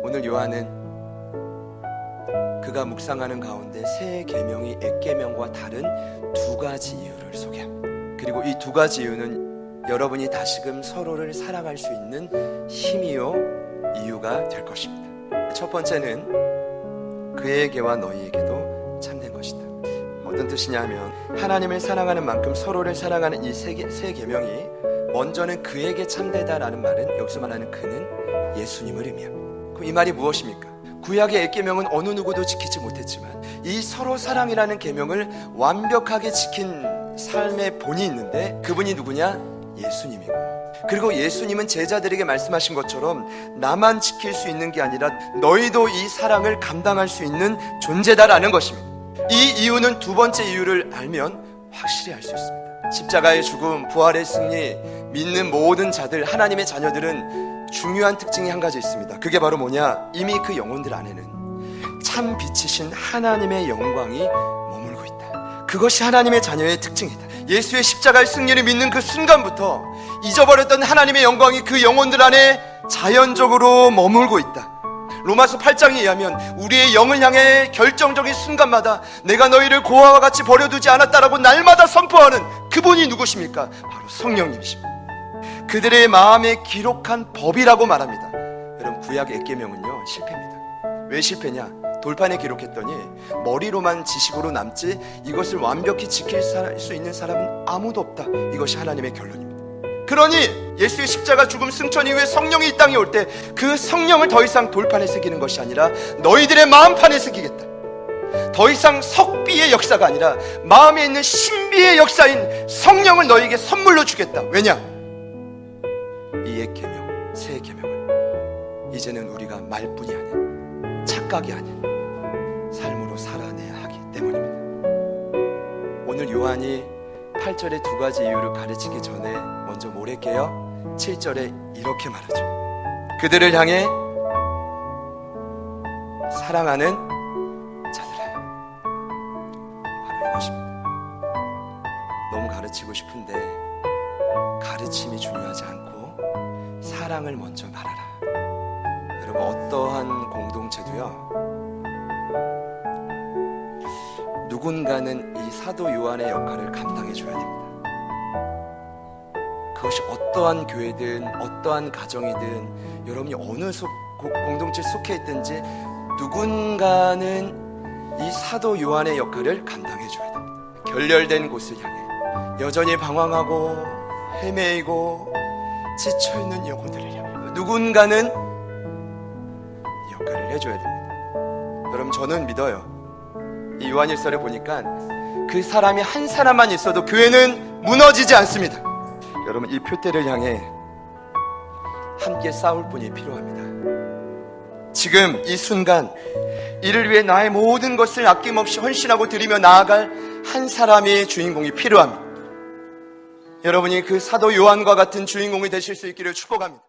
오늘 요한은 그가 묵상하는 가운데 새 계명이 옛 계명과 다른 두 가지 이유를 소개합니다. 그리고 이 두 가지 이유는 여러분이 다시금 서로를 사랑할 수 있는 힘이요 이유가 될 것입니다. 첫 번째는 그에게와 너희에게도 참된 것이다. 어떤 뜻이냐면 하나님을 사랑하는 만큼 서로를 사랑하는 이 세 계명이 먼저는 그에게 참되다라는 말은 여기서 말하는 그는 예수님을 의미합니다. 그럼 이 말이 무엇입니까? 구약의 옛 계명은 어느 누구도 지키지 못했지만 이 서로 사랑이라는 계명을 완벽하게 지킨 삶의 본이 있는데 그분이 누구냐? 예수님이고, 그리고 예수님은 제자들에게 말씀하신 것처럼 나만 지킬 수 있는 게 아니라 너희도 이 사랑을 감당할 수 있는 존재다라는 것입니다. 이 이유는 두 번째 이유를 알면 확실히 알 수 있습니다. 십자가의 죽음, 부활의 승리, 믿는 모든 자들, 하나님의 자녀들은 중요한 특징이 한 가지 있습니다. 그게 바로 뭐냐? 이미 그 영혼들 안에는 참 빛이신 하나님의 영광이 머물고 있다. 그것이 하나님의 자녀의 특징이다. 예수의 십자가의 승리를 믿는 그 순간부터 잊어버렸던 하나님의 영광이 그 영혼들 안에 자연적으로 머물고 있다. 로마서 8장에 의하면 우리의 영을 향해 결정적인 순간마다 내가 너희를 고아와 같이 버려두지 않았다라고 날마다 선포하는 그분이 누구십니까? 바로 성령님이십니다. 그들의 마음에 기록한 법이라고 말합니다. 여러분, 구약의 옛 계명은요 실패입니다. 왜 실패냐? 돌판에 기록했더니 머리로만 지식으로 남지 이것을 완벽히 지킬 수 있는 사람은 아무도 없다. 이것이 하나님의 결론입니다. 그러니 예수의 십자가 죽음 승천 이후에 성령이 이 땅에 올 때 그 성령을 더 이상 돌판에 새기는 것이 아니라 너희들의 마음판에 새기겠다. 더 이상 석비의 역사가 아니라 마음에 있는 신비의 역사인 성령을 너희에게 선물로 주겠다. 왜냐? 이 옛 계명, 새 계명을 이제는 우리가 말뿐이 아닌, 착각이 아닌 삶으로 살아내야 하기 때문입니다. 오늘 요한이 8절의 두 가지 이유를 가르치기 전에 먼저 뭐랬게요? 7절에 이렇게 말하죠. 그들을 향해 사랑하는 자들아. 바로 이것입니다. 너무 가르치고 싶은데 가르침이 중요하지 않고 사랑을 먼저 말하라. 여러분, 어떠한 공동체도요 누군가는 이 사도 요한의 역할을 감당해 줘야 됩니다. 그것이 어떠한 교회든 어떠한 가정이든 여러분이 어느 공동체에 속해 있든지 누군가는 이 사도 요한의 역할을 감당해 줘야 됩니다. 결렬된 곳을 향해 여전히 방황하고 헤매이고 지쳐있는 영혼들을 향해 누군가는 역할을 해줘야 됩니다. 여러분, 저는 믿어요. 이 요한일서를 보니까 그 사람이 한 사람만 있어도 교회는 무너지지 않습니다. 여러분, 이 표대를 향해 함께 싸울 분이 필요합니다. 지금 이 순간 이를 위해 나의 모든 것을 아낌없이 헌신하고 드리며 나아갈 한 사람의 주인공이 필요합니다. 여러분이 그 사도 요한과 같은 주인공이 되실 수 있기를 축복합니다.